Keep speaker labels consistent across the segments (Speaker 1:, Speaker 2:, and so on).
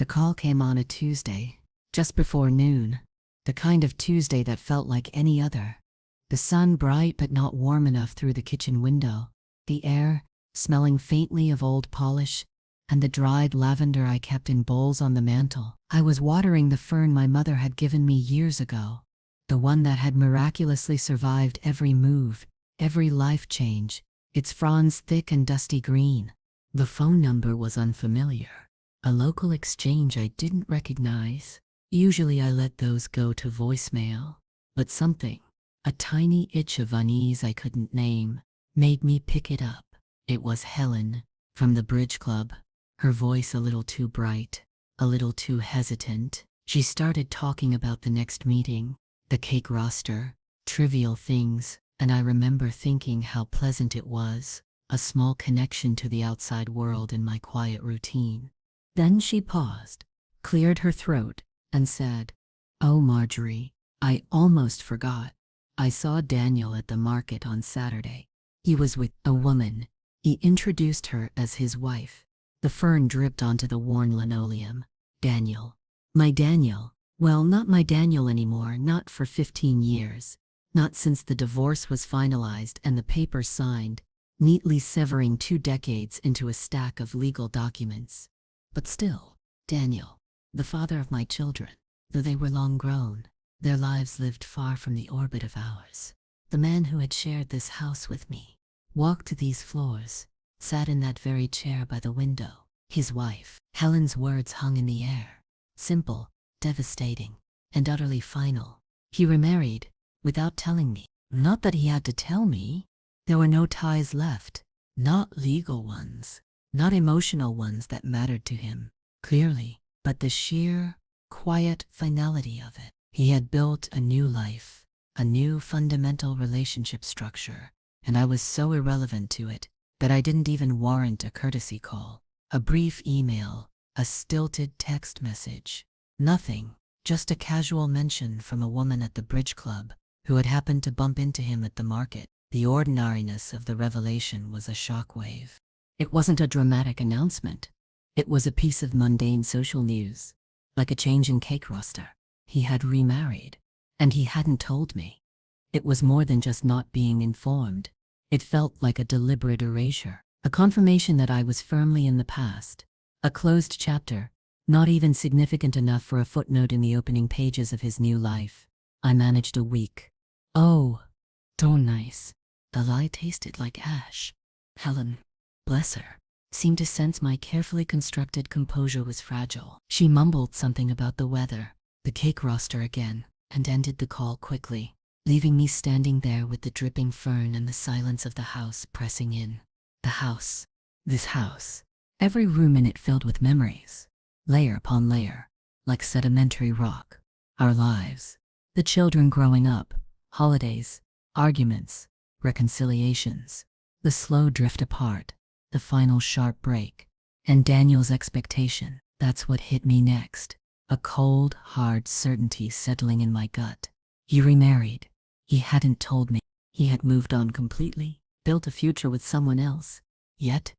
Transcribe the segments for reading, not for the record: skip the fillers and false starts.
Speaker 1: The call came on a Tuesday, just before noon, the kind of Tuesday that felt like any other. The sun bright but not warm enough through the kitchen window, the air smelling faintly of old polish, and the dried lavender I kept in bowls on the mantel. I was watering the fern my mother had given me years ago, the one that had miraculously survived every move, every life change, its fronds thick and dusty green. The phone number was unfamiliar, a local exchange I didn't recognize. Usually I let those go to voicemail, but something, a tiny itch of unease I couldn't name, made me pick it up. It was Helen, from the bridge club, her voice a little too bright, a little too hesitant. She started talking about the next meeting, the cake roster, trivial things, and I remember thinking how pleasant it was, a small connection to the outside world in my quiet routine. Then she paused, cleared her throat, and said, "Oh, Marjorie, I almost forgot. I saw Daniel at the market on Saturday. He was with a woman." He introduced her as his wife. The fern dripped onto the worn linoleum. Daniel. My Daniel. Well, not my Daniel anymore, not for 15 years. Not since the divorce was finalized and the papers signed, neatly severing 2 decades into a stack of legal documents. But still, Daniel, the father of my children, though they were long grown, their lives lived far from the orbit of ours. The man who had shared this house with me, walked these floors, sat in that very chair by the window. His wife. Helen's words hung in the air, simple, devastating, and utterly final. He remarried, without telling me. Not that he had to tell me. There were no ties left, not legal ones, not emotional ones that mattered to him, clearly, but the sheer, quiet finality of it. He had built a new life, a new fundamental relationship structure, and I was so irrelevant to it that I didn't even warrant a courtesy call, a brief email, a stilted text message. Nothing, just a casual mention from a woman at the bridge club who had happened to bump into him at the market. The ordinariness of the revelation was a shockwave. It wasn't a dramatic announcement. It was a piece of mundane social news, like a change in cake roster. He had remarried, and he hadn't told me. It was more than just not being informed. It felt like a deliberate erasure, a confirmation that I was firmly in the past, a closed chapter, not even significant enough for a footnote in the opening pages of his new life. I managed a week. Oh, so nice. The lie tasted like ash. Helen, bless her, seemed to sense my carefully constructed composure was fragile. She mumbled something about the weather, the cake roster again, and ended the call quickly, leaving me standing there with the dripping fern and the silence of the house pressing in. The house. This house. Every room in it filled with memories, layer upon layer, like sedimentary rock. Our lives. The children growing up, holidays, arguments, reconciliations, the slow drift apart, the final sharp break, and Daniel's expectation. That's what hit me next. A cold, hard certainty settling in my gut. He remarried. He hadn't told me. He had moved on completely, built a future with someone else. Yet,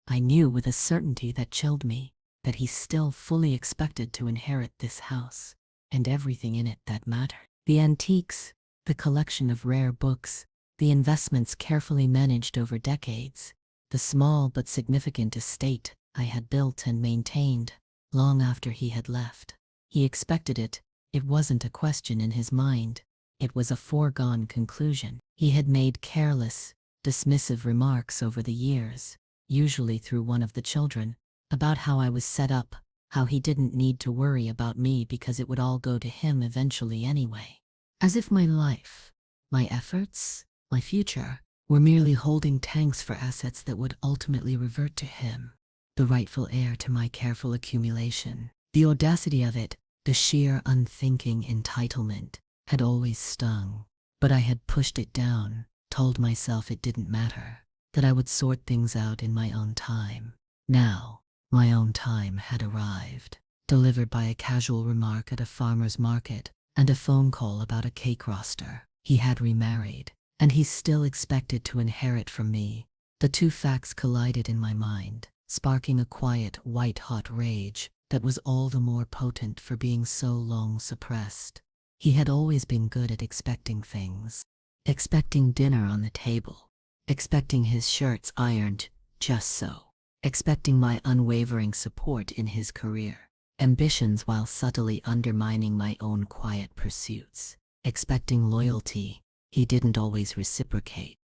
Speaker 1: I knew with a certainty that chilled me, that he still fully expected to inherit this house, and everything in it that mattered. The antiques, the collection of rare books, the investments carefully managed over decades, the small but significant estate I had built and maintained long after he had left. He expected it. It wasn't a question in his mind. It was a foregone conclusion. He had made careless, dismissive remarks over the years, usually through one of the children, about how I was set up, how he didn't need to worry about me because it would all go to him eventually anyway. As if my life, my efforts, my future, were merely holding tanks for assets that would ultimately revert to him, the rightful heir to my careful accumulation. The audacity of it, the sheer unthinking entitlement, had always stung, but I had pushed it down, told myself it didn't matter, that I would sort things out in my own time. Now, my own time had arrived, delivered by a casual remark at a farmer's market and a phone call about a cake roster. He had remarried, and he still expected to inherit from me. The two facts collided in my mind, sparking a quiet, white-hot rage. that was all the more potent for being so long suppressed. He had always been good at expecting things. Expecting dinner on the table. Expecting his shirts ironed just so. Expecting my unwavering support in his career. Ambitions while subtly undermining my own quiet pursuits. Expecting loyalty. He didn't always reciprocate.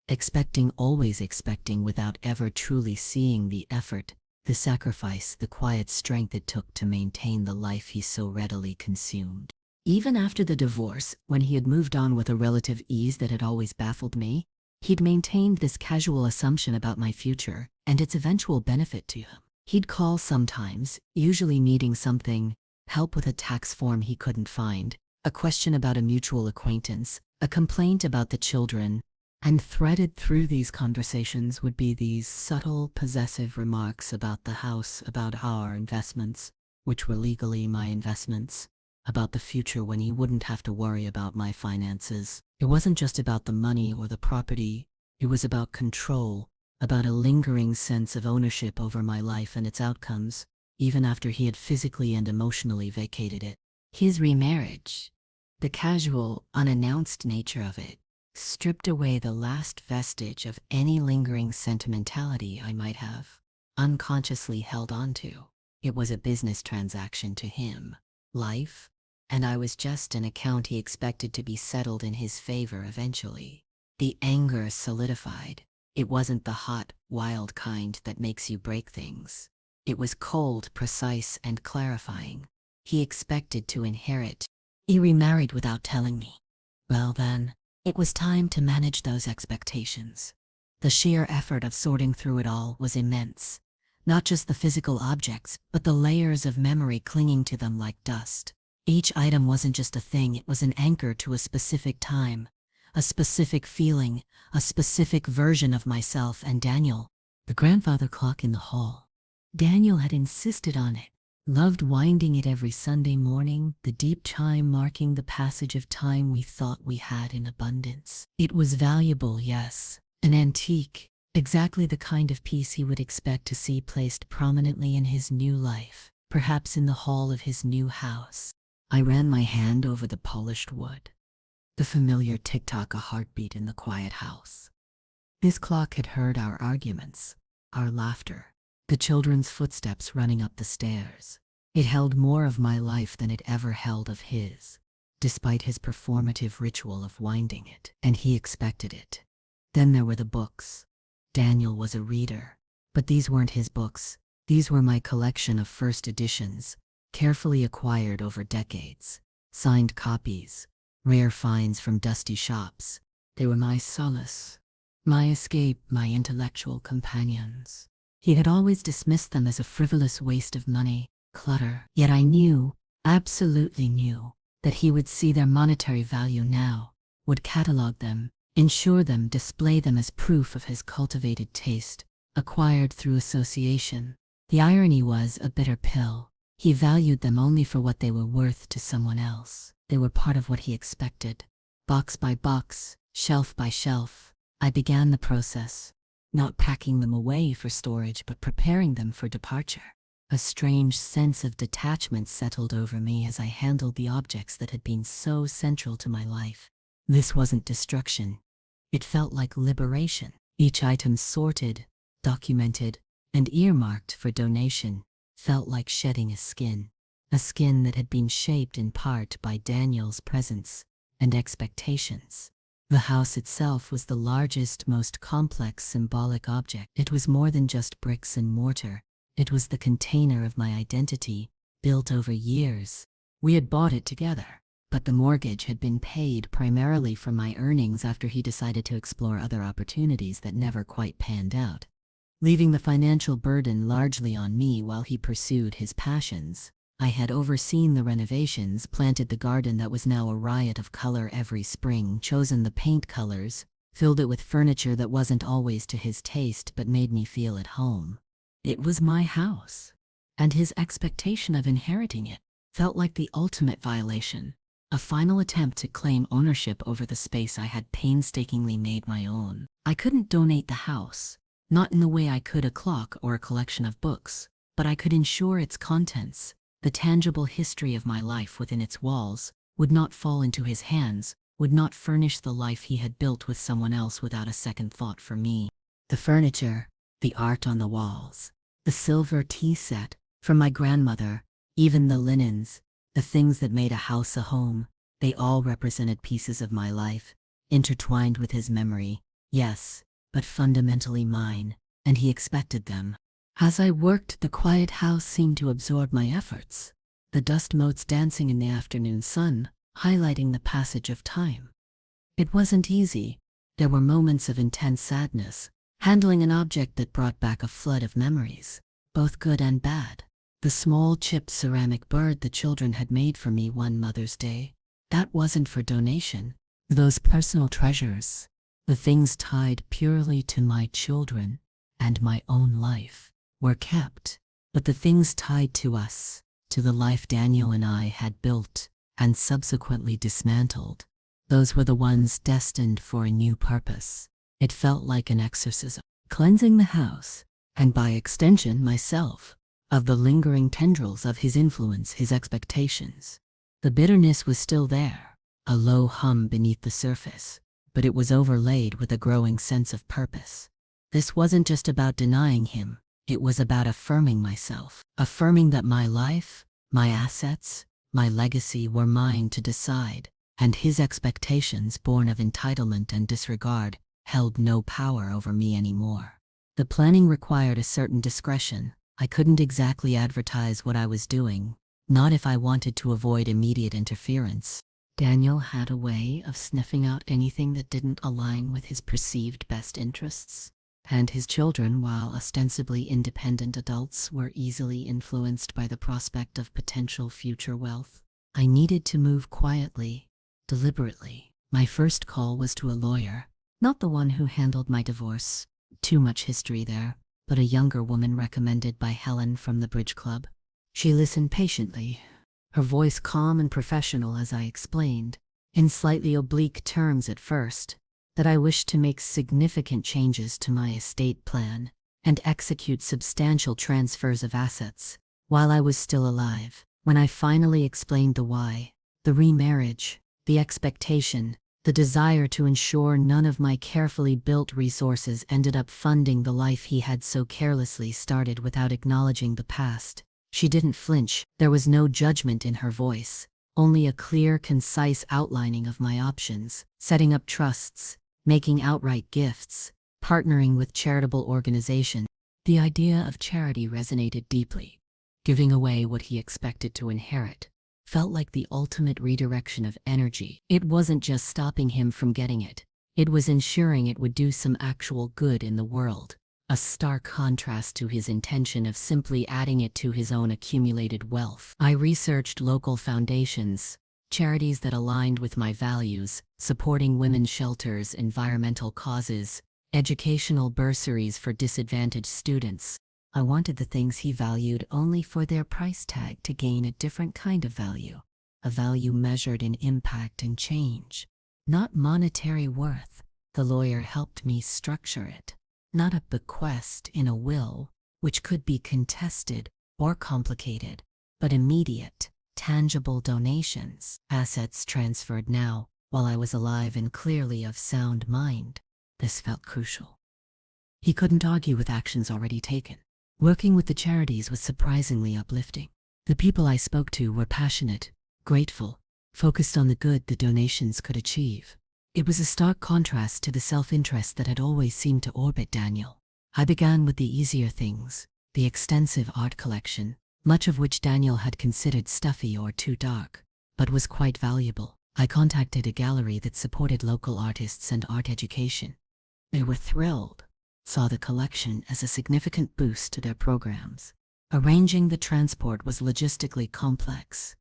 Speaker 1: Always expecting without ever truly seeing the effort, the sacrifice, the quiet strength it took to maintain the life he so readily consumed. Even after the divorce, when he had moved on with a relative ease that had always baffled me, he'd maintained this casual assumption about my future and its eventual benefit to him. He'd call sometimes, usually needing something, help with a tax form he couldn't find, a question about a mutual acquaintance, a complaint about the children, and threaded through these conversations would be these subtle, possessive remarks about the house, about our investments, which were legally my investments, about the future when he wouldn't have to worry about my finances. It wasn't just about the money or the property, it was about control, about a lingering sense of ownership over my life and its outcomes, even after he had physically and emotionally vacated it. His remarriage, the casual, unannounced nature of it, stripped away the last vestige of any lingering sentimentality I might have unconsciously held onto. It was a business transaction to him, life, and I was just an account he expected to be settled in his favor eventually. The anger solidified. It wasn't the hot, wild kind that makes you break things. It was cold, precise, and clarifying. He expected to inherit. He remarried without telling me. Well then, it was time to manage those expectations. The sheer effort of sorting through it all was immense. Not just the physical objects, but the layers of memory clinging to them like dust. Each item wasn't just a thing, it was an anchor to a specific time, a specific feeling, a specific version of myself and Daniel. The grandfather clock in the hall. Daniel had insisted on it. Loved winding it every Sunday morning, the deep chime marking the passage of time we thought we had in abundance. It was valuable, yes, an antique, exactly the kind of piece he would expect to see placed prominently in his new life, perhaps in the hall of his new house. I ran my hand over the polished wood. The familiar tick-tock, a heartbeat in the quiet house. This clock had heard our arguments, our laughter, the children's footsteps running up the stairs. It held more of my life than it ever held of his, despite his performative ritual of winding it, and he expected it. Then there were the books. Daniel was a reader, but these weren't his books. These were my collection of first editions, carefully acquired over decades, signed copies, rare finds from dusty shops. They were my solace, my escape, my intellectual companions. He had always dismissed them as a frivolous waste of money, clutter. Yet I knew, absolutely knew, that he would see their monetary value now, would catalog them, insure them, display them as proof of his cultivated taste, acquired through association. The irony was a bitter pill. He valued them only for what they were worth to someone else. They were part of what he expected. Box by box, shelf by shelf, I began the process. Not packing them away for storage, but preparing them for departure. A strange sense of detachment settled over me as I handled the objects that had been so central to my life. This wasn't destruction. It felt like liberation. Each item sorted, documented, and earmarked for donation felt like shedding a skin that had been shaped in part by Daniel's presence and expectations. The house itself was the largest, most complex symbolic object. It was more than just bricks and mortar. It was the container of my identity, built over years. We had bought it together, but the mortgage had been paid primarily from my earnings after he decided to explore other opportunities that never quite panned out, leaving the financial burden largely on me while he pursued his passions. I had overseen the renovations, planted the garden that was now a riot of color every spring, chosen the paint colors, filled it with furniture that wasn't always to his taste but made me feel at home. It was my house, and his expectation of inheriting it felt like the ultimate violation, a final attempt to claim ownership over the space I had painstakingly made my own. I couldn't donate the house, not in the way I could a clock or a collection of books, but I could ensure its contents, The tangible history of my life within its walls would not fall into his hands, would not furnish the life he had built with someone else without a second thought for me. The furniture, the art on the walls, the silver tea set from my grandmother, even the linens, the things that made a house a home, they all represented pieces of my life, intertwined with his memory, yes, but fundamentally mine, and he expected them. As I worked, the quiet house seemed to absorb my efforts, the dust motes dancing in the afternoon sun, highlighting the passage of time. It wasn't easy. There were moments of intense sadness, handling an object that brought back a flood of memories, both good and bad. The small chipped ceramic bird the children had made for me one Mother's Day, that wasn't for donation. Those personal treasures, the things tied purely to my children and my own life, were kept. But the things tied to us, to the life Daniel and I had built and subsequently dismantled, those were the ones destined for a new purpose. It felt like an exorcism, cleansing the house, and by extension myself, of the lingering tendrils of his influence, his expectations. The bitterness was still there, a low hum beneath the surface, but it was overlaid with a growing sense of purpose. This wasn't just about denying him, it was about affirming myself, affirming that my life, my assets, my legacy were mine to decide, and his expectations, born of entitlement and disregard, held no power over me anymore. The planning required a certain discretion. I couldn't exactly advertise what I was doing, not if I wanted to avoid immediate interference. Daniel had a way of sniffing out anything that didn't align with his perceived best interests, and his children, while ostensibly independent adults, were easily influenced by the prospect of potential future wealth. I needed to move quietly, deliberately. My first call was to a lawyer, not the one who handled my divorce, too much history there, but a younger woman recommended by Helen from the Bridge Club. She listened patiently, her voice calm and professional as I explained, in slightly oblique terms at first, that I wished to make significant changes to my estate plan and execute substantial transfers of assets while I was still alive. When I finally explained the why, the remarriage, the expectation, the desire to ensure none of my carefully built resources ended up funding the life he had so carelessly started without acknowledging the past, she didn't flinch. There was no judgment in her voice, only a clear, concise outlining of my options: setting up trusts, making outright gifts, partnering with charitable organizations. The idea of charity resonated deeply. Giving away what he expected to inherit felt like the ultimate redirection of energy. It wasn't just stopping him from getting it, it was ensuring it would do some actual good in the world, a stark contrast to his intention of simply adding it to his own accumulated wealth. I researched local foundations, charities that aligned with my values, supporting women's shelters, environmental causes, educational bursaries for disadvantaged students. I wanted the things he valued only for their price tag to gain a different kind of value, a value measured in impact and change, not monetary worth. The lawyer helped me structure it, not a bequest in a will, which could be contested or complicated, but immediate, tangible donations, assets transferred now, while I was alive and clearly of sound mind. This felt crucial. He couldn't argue with actions already taken. Working with the charities was surprisingly uplifting. The people I spoke to were passionate, grateful, focused on the good the donations could achieve. It was a stark contrast to the self-interest that had always seemed to orbit Daniel. I began with the easier things, the extensive art collection, much of which Daniel had considered stuffy or too dark, but was quite valuable. I contacted a gallery that supported local artists and art education. They were thrilled, saw the collection as a significant boost to their programs. Arranging the transport was logistically complex,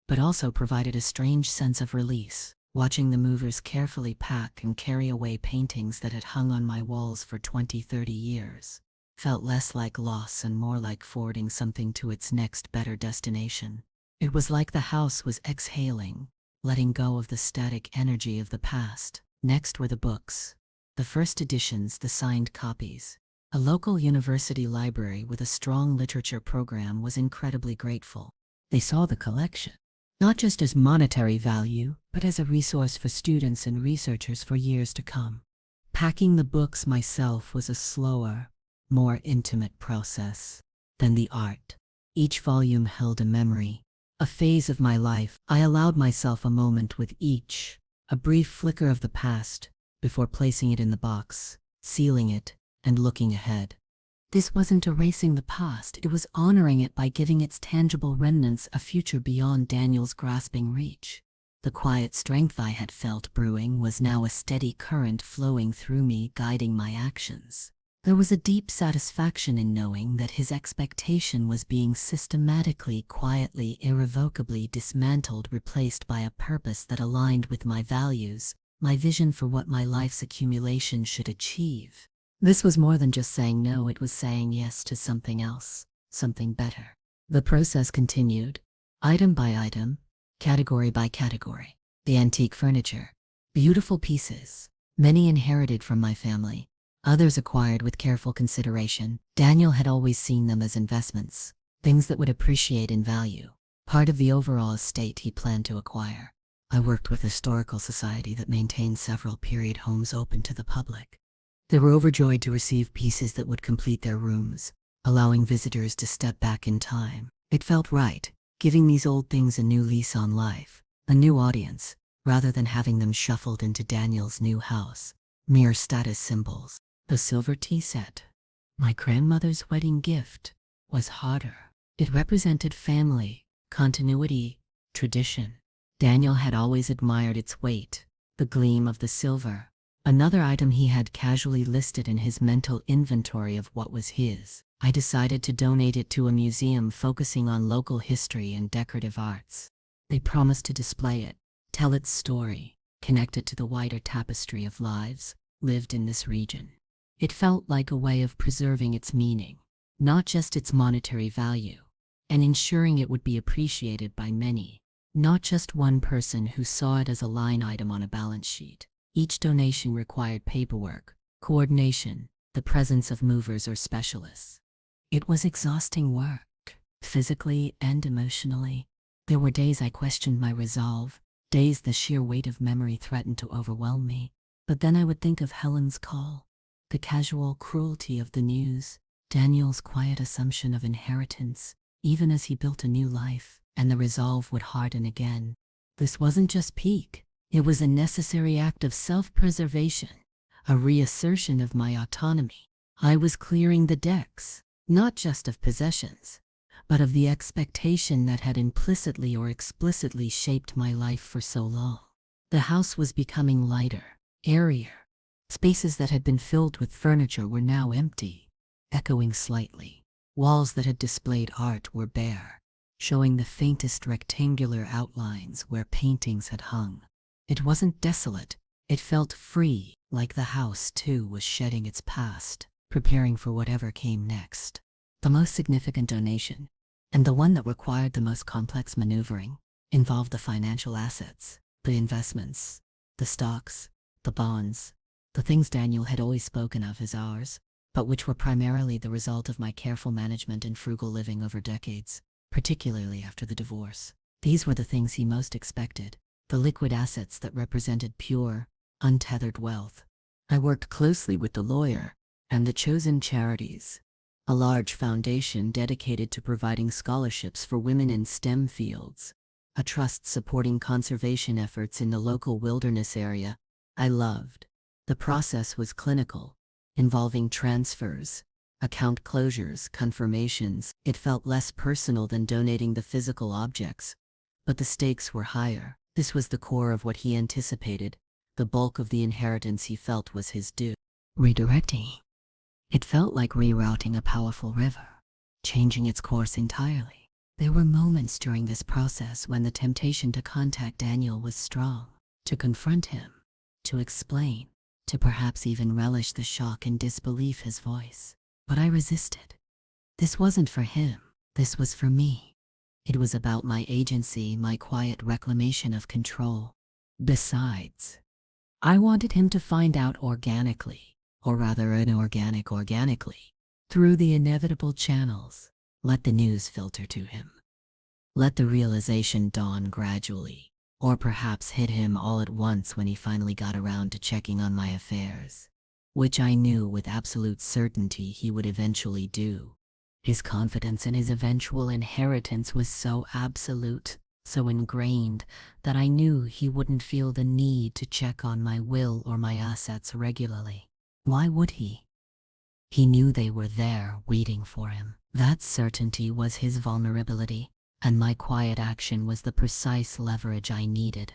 Speaker 1: but also provided a strange sense of release. Watching the movers carefully pack and carry away paintings that had hung on my walls for 20-30 years felt less like loss and more like forwarding something to its next better destination. It was like the house was exhaling, letting go of the static energy of the past. Next were the books. The first editions, the signed copies. A local university library with a strong literature program was incredibly grateful. They saw the collection, not just as monetary value, but as a resource for students and researchers for years to come. Packing the books myself was a slower, more intimate process than the art. Each volume held a memory, a phase of my life. I allowed myself a moment with each, a brief flicker of the past, before placing it in the box, sealing it, and looking ahead. This wasn't erasing the past, it was honoring it by giving its tangible remnants a future beyond Daniel's grasping reach. The quiet strength I had felt brewing was now a steady current flowing through me, guiding my actions. There was a deep satisfaction in knowing that his expectation was being systematically, quietly, irrevocably dismantled, replaced by a purpose that aligned with my values, my vision for what my life's accumulation should achieve. This was more than just saying no, it was saying yes to something else, something better. The process continued, item by item, category by category. The antique furniture, beautiful pieces, many inherited from my family, others acquired with careful consideration. Daniel had always seen them as investments, things that would appreciate in value, part of the overall estate he planned to acquire. I worked with a historical society that maintained several period homes open to the public. They were overjoyed to receive pieces that would complete their rooms, allowing visitors to step back in time. It felt right, giving these old things a new lease on life, a new audience, rather than having them shuffled into Daniel's new house, mere status symbols. The silver tea set, my grandmother's wedding gift, was harder. It represented family, continuity, tradition. Daniel had always admired its weight, the gleam of the silver, another item he had casually listed in his mental inventory of what was his. I decided to donate it to a museum focusing on local history and decorative arts. They promised to display it, tell its story, connect it to the wider tapestry of lives lived in this region. It felt like a way of preserving its meaning, not just its monetary value, and ensuring it would be appreciated by many, not just one person who saw it as a line item on a balance sheet. Each donation required paperwork, coordination, the presence of movers or specialists. It was exhausting work, physically and emotionally. There were days I questioned my resolve, days the sheer weight of memory threatened to overwhelm me. But then I would think of Helen's call, the casual cruelty of the news, Daniel's quiet assumption of inheritance, even as he built a new life, and the resolve would harden again. This wasn't just peak. It was a necessary act of self-preservation, a reassertion of my autonomy. I was clearing the decks, not just of possessions, but of the expectation that had implicitly or explicitly shaped my life for so long. The house was becoming lighter, airier. Spaces that had been filled with furniture were now empty, echoing slightly. Walls that had displayed art were bare, showing the faintest rectangular outlines where paintings had hung. It wasn't desolate, it felt free, like the house too was shedding its past, preparing for whatever came next. The most significant donation, and the one that required the most complex maneuvering, involved the financial assets, the investments, the stocks, the bonds, the things Daniel had always spoken of as ours, but which were primarily the result of my careful management and frugal living over decades, particularly after the divorce. These were the things he most expected, the liquid assets that represented pure, untethered wealth. I worked closely with the lawyer and the chosen charities, a large foundation dedicated to providing scholarships for women in STEM fields, a trust supporting conservation efforts in the local wilderness area. I loved. The process was clinical, involving transfers, account closures, confirmations. It felt less personal than donating the physical objects, but the stakes were higher. This was the core of what he anticipated, the bulk of the inheritance he felt was his due. Redirecting. It felt like rerouting a powerful river, changing its course entirely. There were moments during this process when the temptation to contact Daniel was strong, to confront him, to explain, to perhaps even relish the shock and disbelief his voice. But I resisted. This wasn't for him, this was for me. It was about my agency, my quiet reclamation of control. Besides, I wanted him to find out organically, or rather organically, through the inevitable channels. Let the news filter to him. Let the realization dawn gradually, or perhaps hit him all at once when he finally got around to checking on my affairs, which I knew with absolute certainty he would eventually do. His confidence in his eventual inheritance was so absolute, so ingrained, that I knew he wouldn't feel the need to check on my will or my assets regularly. Why would he? He knew they were there waiting for him. That certainty was his vulnerability, and my quiet action was the precise leverage I needed.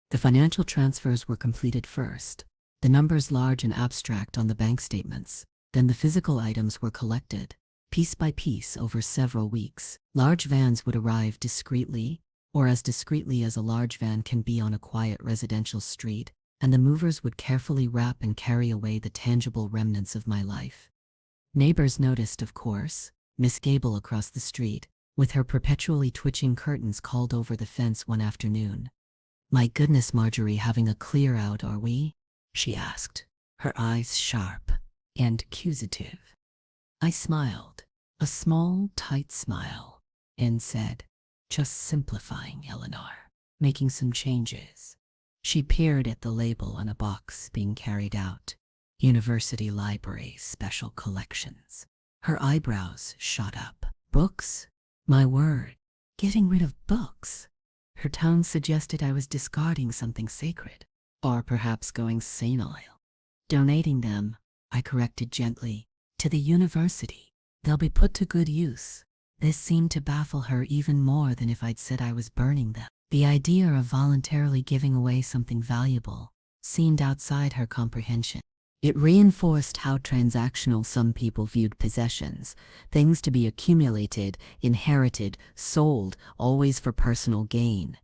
Speaker 1: The financial transfers were completed first, the numbers large and abstract on the bank statements. Then the physical items were collected, piece by piece over several weeks. Large vans would arrive discreetly, or as discreetly as a large van can be on a quiet residential street, and the movers would carefully wrap and carry away the tangible remnants of my life. Neighbors noticed, of course. Miss Gable across the street, with her perpetually twitching curtains, called over the fence one afternoon. "My goodness, Marjorie, having a clear out, are we?" she asked, her eyes sharp and accusative. I smiled, a small, tight smile, and said, "Just simplifying, Eleanor, making some changes." She peered at the label on a box being carried out. University Library Special Collections. Her eyebrows shot up. Books? My word, getting rid of books. Her tone suggested I was discarding something sacred, or perhaps going senile. "Donating them," I corrected gently, "to the university. They'll be put to good use." This seemed to baffle her even more than if I'd said I was burning them. The idea of voluntarily giving away something valuable seemed outside her comprehension. It reinforced how transactional some people viewed possessions, things to be accumulated, inherited, sold, always for personal gain.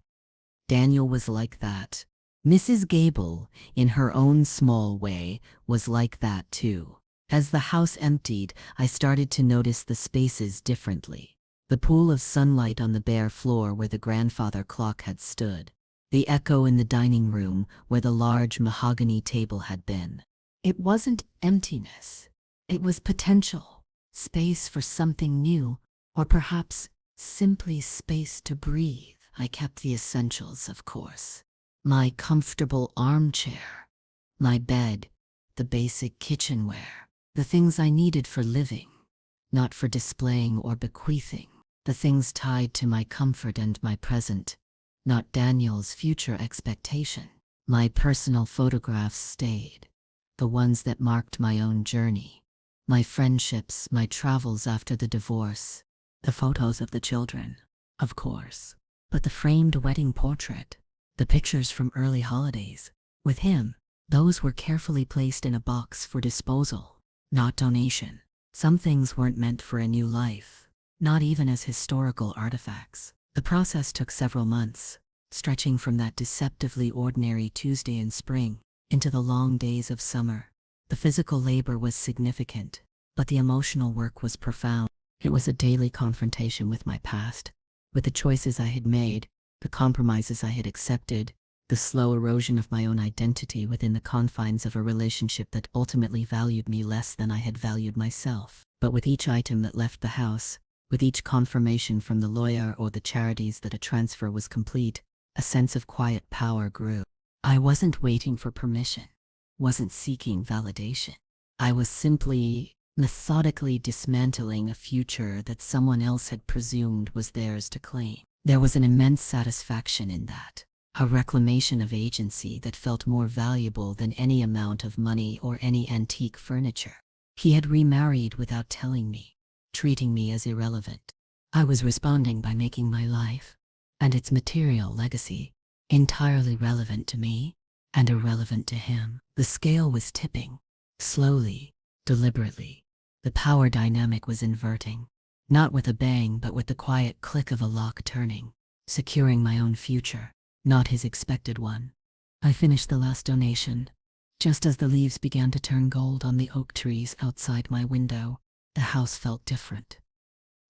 Speaker 1: Daniel was like that. Mrs. Gable, in her own small way, was like that too. As the house emptied, I started to notice the spaces differently. The pool of sunlight on the bare floor where the grandfather clock had stood. The echo in the dining room where the large mahogany table had been. It wasn't emptiness. It was potential. Space for something new, or perhaps simply space to breathe. I kept the essentials, of course. My comfortable armchair, my bed, the basic kitchenware, the things I needed for living, not for displaying or bequeathing, the things tied to my comfort and my present, not Daniel's future expectation. My personal photographs stayed, the ones that marked my own journey, my friendships, my travels after the divorce, the photos of the children, of course, but the framed wedding portrait, the pictures from early holidays, with him, those were carefully placed in a box for disposal, not donation. Some things weren't meant for a new life, not even as historical artifacts. The process took several months, stretching from that deceptively ordinary Tuesday in spring into the long days of summer. The physical labor was significant, but the emotional work was profound. It was a daily confrontation with my past, with the choices I had made, the compromises I had accepted, the slow erosion of my own identity within the confines of a relationship that ultimately valued me less than I had valued myself. But with each item that left the house, with each confirmation from the lawyer or the charities that a transfer was complete, a sense of quiet power grew. I wasn't waiting for permission, wasn't seeking validation. I was simply, methodically dismantling a future that someone else had presumed was theirs to claim. There was an immense satisfaction in that, a reclamation of agency that felt more valuable than any amount of money or any antique furniture. He had remarried without telling me, treating me as irrelevant. I was responding by making my life, and its material legacy, entirely relevant to me and irrelevant to him. The scale was tipping, slowly, deliberately. The power dynamic was inverting, not with a bang but with the quiet click of a lock turning, securing my own future, not his expected one. I finished the last donation, just as the leaves began to turn gold on the oak trees outside my window. The house felt different,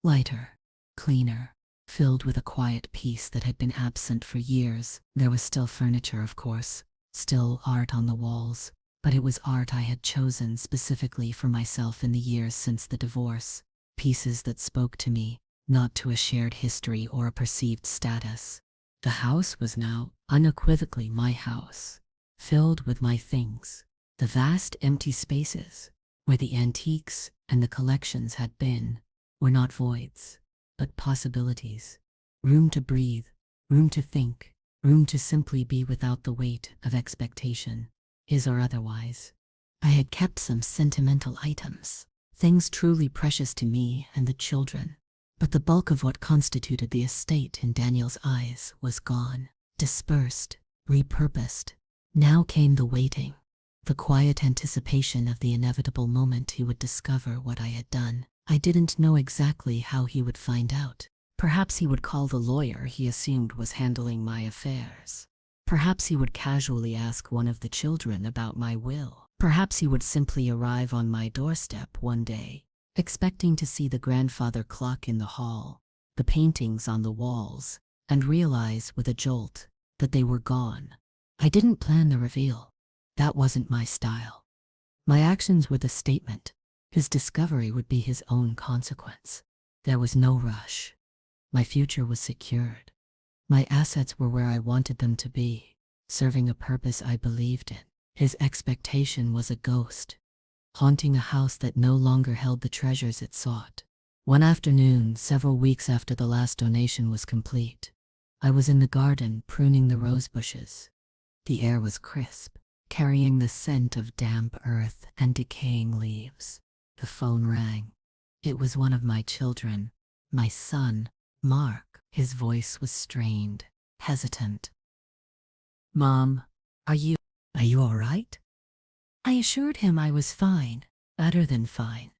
Speaker 1: lighter, cleaner, filled with a quiet peace that had been absent for years. There was still furniture, of course, still art on the walls, but it was art I had chosen specifically for myself in the years since the divorce, pieces that spoke to me, not to a shared history or a perceived status. The house was now unequivocally my house, filled with my things. The vast empty spaces, where the antiques and the collections had been, were not voids, but possibilities. Room to breathe, room to think, room to simply be without the weight of expectation, his or otherwise. I had kept some sentimental items, things truly precious to me and the children. But the bulk of what constituted the estate in Daniel's eyes was gone, dispersed, repurposed. Now came the waiting, the quiet anticipation of the inevitable moment he would discover what I had done. I didn't know exactly how he would find out. Perhaps he would call the lawyer he assumed was handling my affairs. Perhaps he would casually ask one of the children about my will. Perhaps he would simply arrive on my doorstep one day, expecting to see the grandfather clock in the hall, the paintings on the walls, and realize with a jolt that they were gone. I didn't plan the reveal. That wasn't my style. My actions were the statement. His discovery would be his own consequence. There was no rush. My future was secured. My assets were where I wanted them to be, serving a purpose I believed in. His expectation was a ghost, haunting a house that no longer held the treasures it sought. One afternoon, several weeks after the last donation was complete, I was in the garden pruning the rose bushes. The air was crisp, carrying the scent of damp earth and decaying leaves. The phone rang. It was one of my children, my son, Mark. His voice was strained, hesitant. "Mom, are you all right?" I assured him I was fine, better than fine.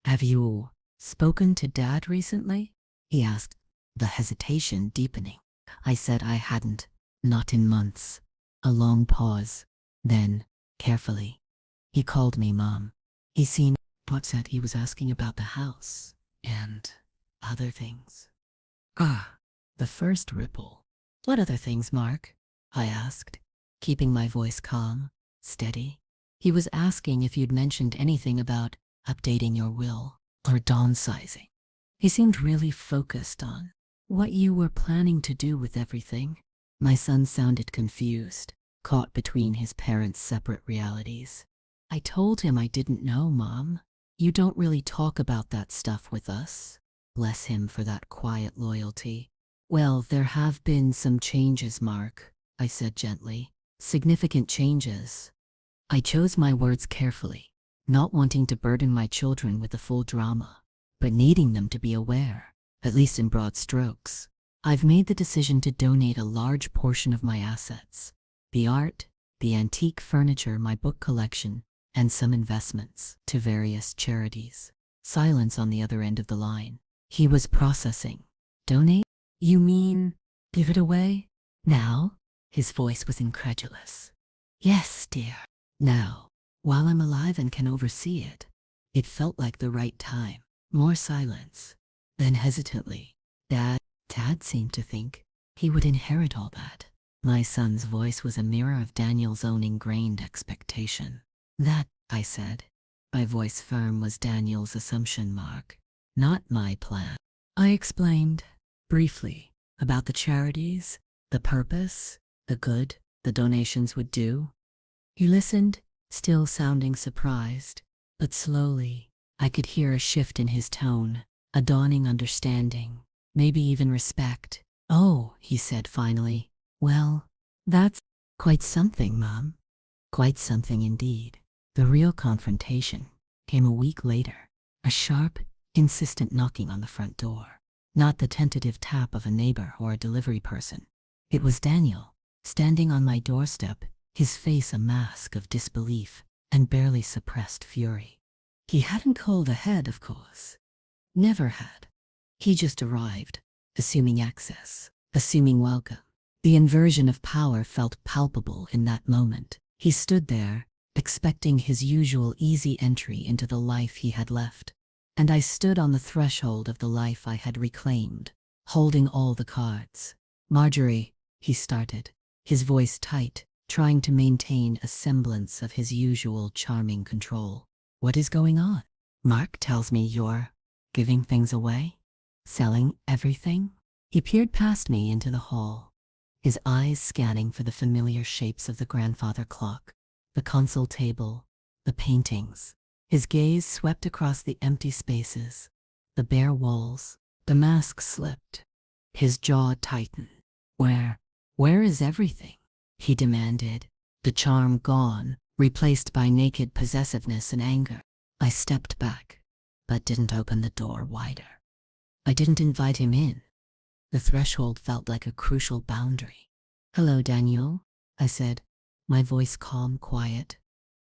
Speaker 1: "Have you spoken to Dad recently?" he asked, the hesitation deepening. I said I hadn't, not in months. A long pause. Then, carefully, "He called me, Mom. He seemed upset. He was asking about the house and other things." The first ripple. "What other things, Mark?" I asked, keeping my voice calm, steady. He was asking if you'd mentioned anything about updating your will or downsizing. He seemed really focused on what you were planning to do with everything. My son sounded confused, caught between his parents' separate realities. I told him I didn't know, Mom. You don't really talk about that stuff with us. Bless him for that quiet loyalty. "Well, there have been some changes, Mark," I said gently. "Significant changes." I chose my words carefully, not wanting to burden my children with the full drama, but needing them to be aware, at least in broad strokes. I've made the decision to donate a large portion of my assets, the art, the antique furniture, my book collection, and some investments, to various charities. Silence on the other end of the line. He was processing. "Donate? You mean give it away? Now?" His voice was incredulous. "Yes, dear. Now, while I'm alive and can oversee it." It felt like the right time. More silence. Then hesitantly, Dad seemed to think he would inherit all that. My son's voice was a mirror of Daniel's own ingrained expectation. "That," I said, my voice firm, "was Daniel's assumption, Mark, not my plan." I explained, briefly, about the charities, the purpose, the good the donations would do. He listened, still sounding surprised, but slowly, I could hear a shift in his tone, a dawning understanding, maybe even respect. "Oh," he said finally, "well, that's quite something, Mom." Quite something indeed. The real confrontation came a week later, a sharp, insistent knocking on the front door. Not the tentative tap of a neighbor or a delivery person. It was Daniel, standing on my doorstep, his face a mask of disbelief and barely suppressed fury. He hadn't called ahead, of course. Never had. He just arrived, assuming access, assuming welcome. The inversion of power felt palpable in that moment. He stood there, expecting his usual easy entry into the life he had left. And I stood on the threshold of the life I had reclaimed, holding all the cards. "Marjorie," he started, his voice tight, trying to maintain a semblance of his usual charming control. "What is going on? Mark tells me you're giving things away?" Selling everything? He peered past me into the hall, his eyes scanning for the familiar shapes of the grandfather clock, the console table, the paintings. His gaze swept across the empty spaces, the bare walls. The mask slipped. His jaw tightened. Where is everything? He demanded, the charm gone, replaced by naked possessiveness and anger. I stepped back, but didn't open the door wider. I didn't invite him in. The threshold felt like a crucial boundary. "Hello, Daniel," I said, my voice calm, quiet.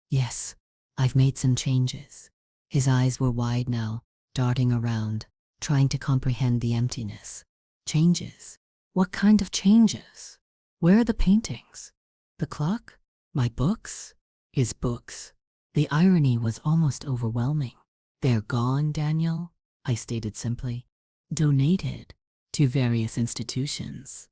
Speaker 1: "Yes, I've made some changes." His eyes were wide now, darting around, trying to comprehend the emptiness. Changes? What kind of changes? Where are the paintings? The clock? My books? His books. The irony was almost overwhelming. "They're gone, Daniel," I stated simply. "Donated to various institutions.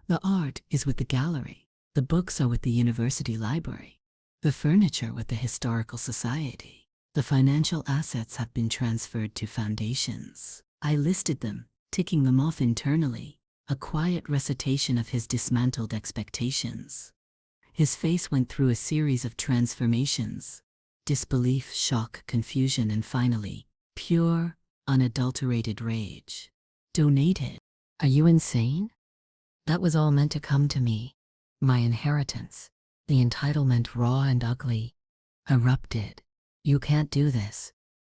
Speaker 1: The art is with the gallery. The books are with the university library. The furniture with the historical society. The financial assets have been transferred to foundations." I listed them, ticking them off internally, a quiet recitation of his dismantled expectations. His face went through a series of transformations: disbelief, shock, confusion, and finally, pure, unadulterated rage. "Donated? Are you insane? That was all meant to come to me. My inheritance, the entitlement raw and ugly, erupted. You can't do this.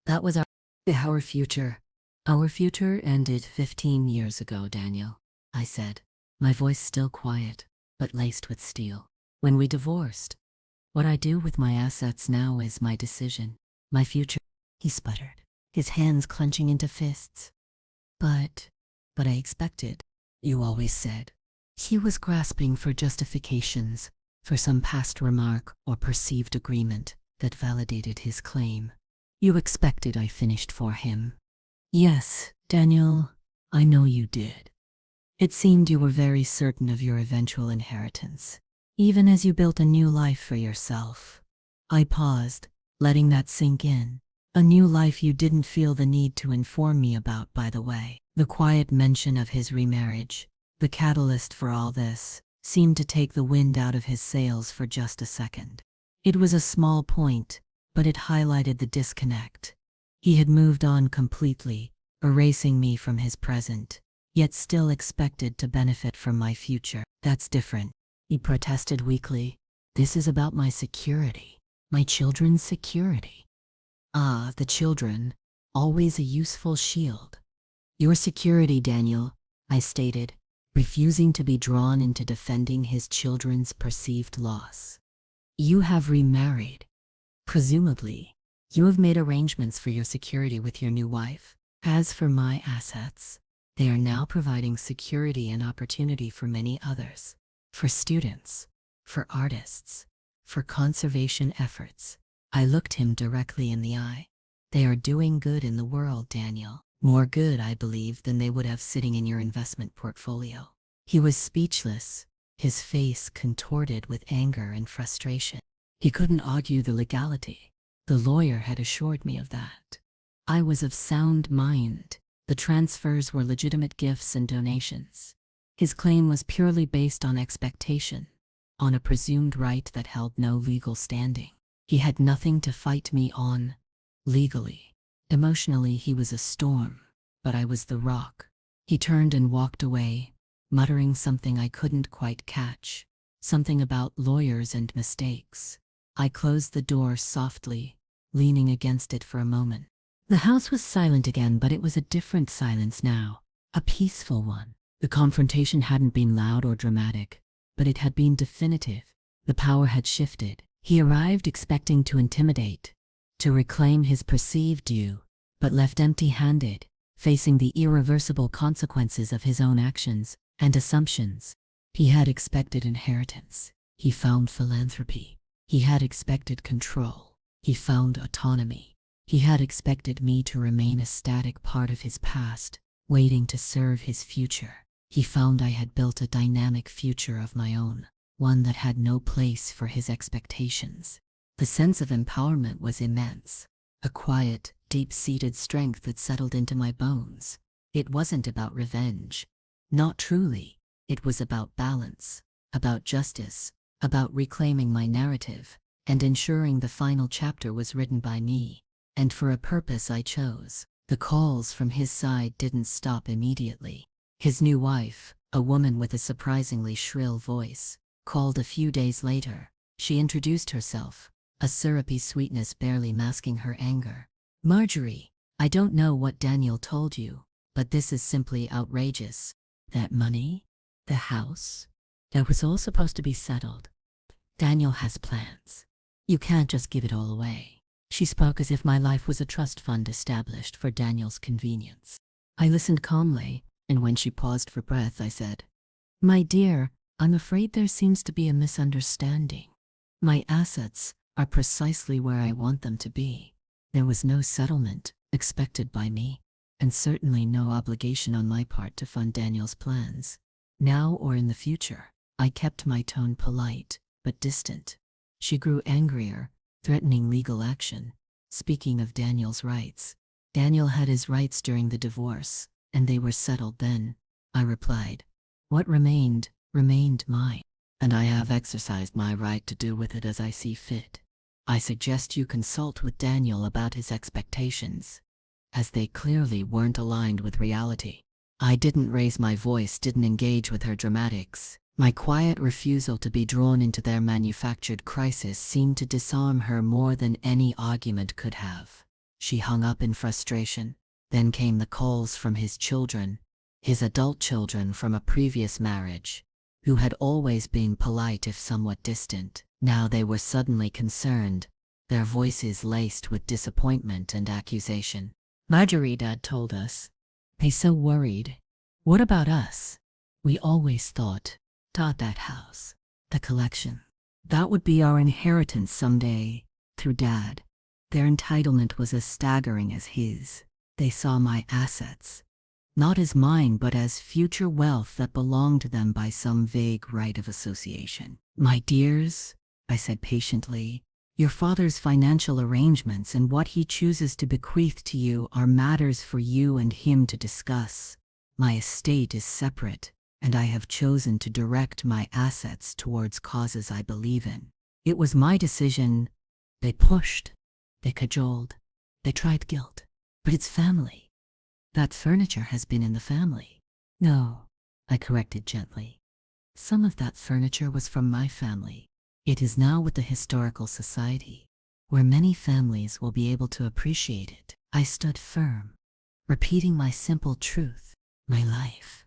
Speaker 1: That was our future. Our future ended 15 years ago, Daniel," I said, my voice still quiet, but laced with steel. "When we divorced. What I do with my assets now is my decision. My future," he sputtered, his hands clenching into fists. But I expected. You always said." He was grasping for justifications, for some past remark or perceived agreement that validated his claim. "You expected I finished for him." "Yes, Daniel, I know you did. It seemed you were very certain of your eventual inheritance, even as you built a new life for yourself." I paused, letting that sink in. A new life you didn't feel the need to inform me about, by the way. The quiet mention of his remarriage, the catalyst for all this, seemed to take the wind out of his sails for just a second. It was a small point, but it highlighted the disconnect. He had moved on completely, erasing me from his present, yet still expected to benefit from my future. "That's different," he protested weakly. "This is about my security, my children's security." "Ah, the children, always a useful shield." "Your security, Daniel," I stated, refusing to be drawn into defending his children's perceived loss. "You have remarried. Presumably, you have made arrangements for your security with your new wife. As for my assets, they are now providing security and opportunity for many others. For students, for artists, for conservation efforts." I looked him directly in the eye. "They are doing good in the world, Daniel. More good, I believe, than they would have sitting in your investment portfolio." He was speechless, his face contorted with anger and frustration. He couldn't argue the legality. The lawyer had assured me of that. I was of sound mind. The transfers were legitimate gifts and donations. His claim was purely based on expectation, on a presumed right that held no legal standing. He had nothing to fight me on, legally. Emotionally, he was a storm, but I was the rock. He turned and walked away, muttering something I couldn't quite catch, something about lawyers and mistakes. I closed the door softly, leaning against it for a moment. The house was silent again, but it was a different silence now, a peaceful one. The confrontation hadn't been loud or dramatic, but it had been definitive. The power had shifted. He arrived expecting to intimidate, to reclaim his perceived due, but left empty-handed, facing the irreversible consequences of his own actions and assumptions. He had expected inheritance. He found philanthropy. He had expected control. He found autonomy. He had expected me to remain a static part of his past, waiting to serve his future. He found I had built a dynamic future of my own, one that had no place for his expectations. The sense of empowerment was immense, a quiet, deep-seated strength that settled into my bones. It wasn't about revenge. Not truly. It was about balance, about justice, about reclaiming my narrative, and ensuring the final chapter was written by me, and for a purpose I chose. The calls from his side didn't stop immediately. His new wife, a woman with a surprisingly shrill voice, called a few days later. She introduced herself, a syrupy sweetness barely masking her anger. "Marjorie, I don't know what Daniel told you, but this is simply outrageous. That money, the house, that was all supposed to be settled. Daniel has plans. You can't just give it all away." She spoke as if my life was a trust fund established for Daniel's convenience. I listened calmly, and when she paused for breath, I said, "My dear, I'm afraid there seems to be a misunderstanding. My assets are precisely where I want them to be. There was no settlement expected by me, and certainly no obligation on my part to fund Daniel's plans. Now or in the future." I kept my tone polite, but distant. She grew angrier, threatening legal action. Speaking of Daniel's rights, Daniel had his rights during the divorce, and they were settled then. I replied, "What remained mine, and I have exercised my right to do with it as I see fit. I suggest you consult with Daniel about his expectations, as they clearly weren't aligned with reality." I didn't raise my voice, didn't engage with her dramatics. My quiet refusal to be drawn into their manufactured crisis seemed to disarm her more than any argument could have. She hung up in frustration. Then came the calls from his children, his adult children from a previous marriage, who had always been polite if somewhat distant. Now they were suddenly concerned, their voices laced with disappointment and accusation. "Marjorie, Dad told us. He's so worried. What about us? We always thought that house, the collection, that would be our inheritance someday, through Dad. Their entitlement was as staggering as his. They saw my assets, not as mine but as future wealth that belonged to them by some vague right of association." "My dears," I said patiently, "your father's financial arrangements and what he chooses to bequeath to you are matters for you and him to discuss. My estate is separate, and I have chosen to direct my assets towards causes I believe in. It was my decision. They pushed, they cajoled, they tried guilt. But it's family. That furniture has been in the family." "No," I corrected gently. "Some of that furniture was from my family. It is now with the Historical Society, where many families will be able to appreciate it." I stood firm, repeating my simple truth. My life,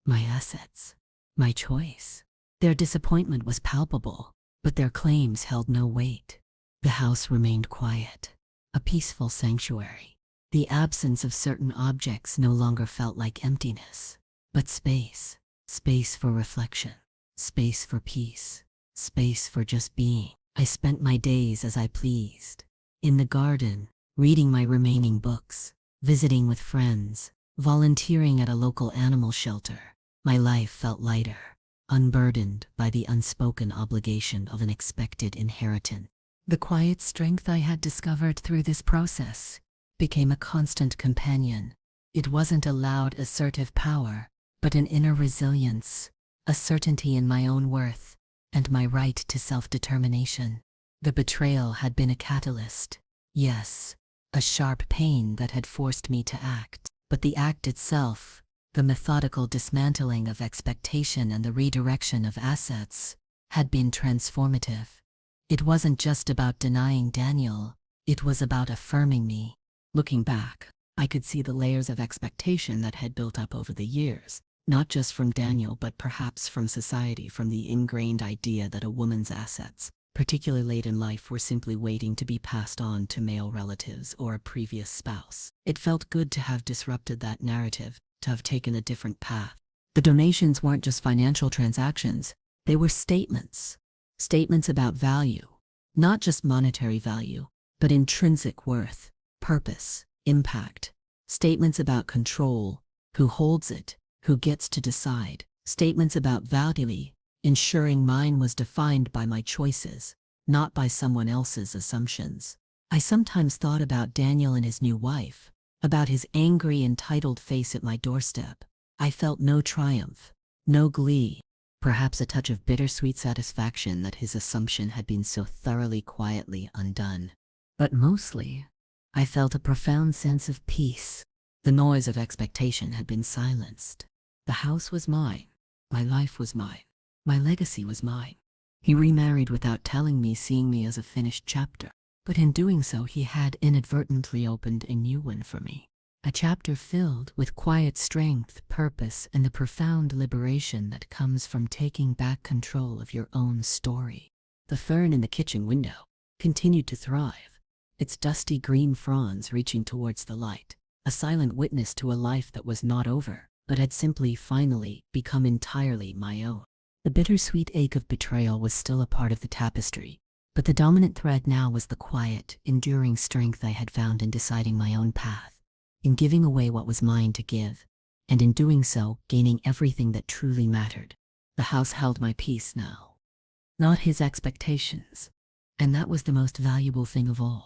Speaker 1: my assets, my choice. Their disappointment was palpable, but their claims held no weight. The house remained quiet, a peaceful sanctuary. The absence of certain objects no longer felt like emptiness, but space. Space for reflection, space for peace, space for just being. I spent my days as I pleased. In the garden, reading my remaining books, visiting with friends, volunteering at a local animal shelter. My life felt lighter, unburdened by the unspoken obligation of an expected inheritance. The quiet strength I had discovered through this process became a constant companion. It wasn't a loud, assertive power, but an inner resilience, a certainty in my own worth, and my right to self-determination. The betrayal had been a catalyst, yes, a sharp pain that had forced me to act. But the act itself, the methodical dismantling of expectation and the redirection of assets, had been transformative. It wasn't just about denying Daniel, it was about affirming me. Looking back, I could see the layers of expectation that had built up over the years, not just from Daniel but perhaps from society, from the ingrained idea that a woman's assets, particularly late in life, were simply waiting to be passed on to male relatives or a previous spouse. It felt good to have disrupted that narrative, to have taken a different path. The donations weren't just financial transactions, they were statements. Statements about value, not just monetary value, but intrinsic worth, purpose, impact. Statements about control, who holds it, who gets to decide. Statements about value, ensuring mine was defined by my choices, not by someone else's assumptions. I sometimes thought about Daniel and his new wife, about his angry, entitled face at my doorstep. I felt no triumph, no glee, perhaps a touch of bittersweet satisfaction that his assumption had been so thoroughly quietly undone. But mostly, I felt a profound sense of peace. The noise of expectation had been silenced. The house was mine. My life was mine. My legacy was mine. He remarried without telling me, seeing me as a finished chapter. But in doing so, he had inadvertently opened a new one for me. A chapter filled with quiet strength, purpose, and the profound liberation that comes from taking back control of your own story. The fern in the kitchen window continued to thrive, its dusty green fronds reaching towards the light, a silent witness to a life that was not over, but had simply finally become entirely my own. The bittersweet ache of betrayal was still a part of the tapestry, but the dominant thread now was the quiet, enduring strength I had found in deciding my own path, in giving away what was mine to give, and in doing so, gaining everything that truly mattered. The house held my peace now, not his expectations, and that was the most valuable thing of all.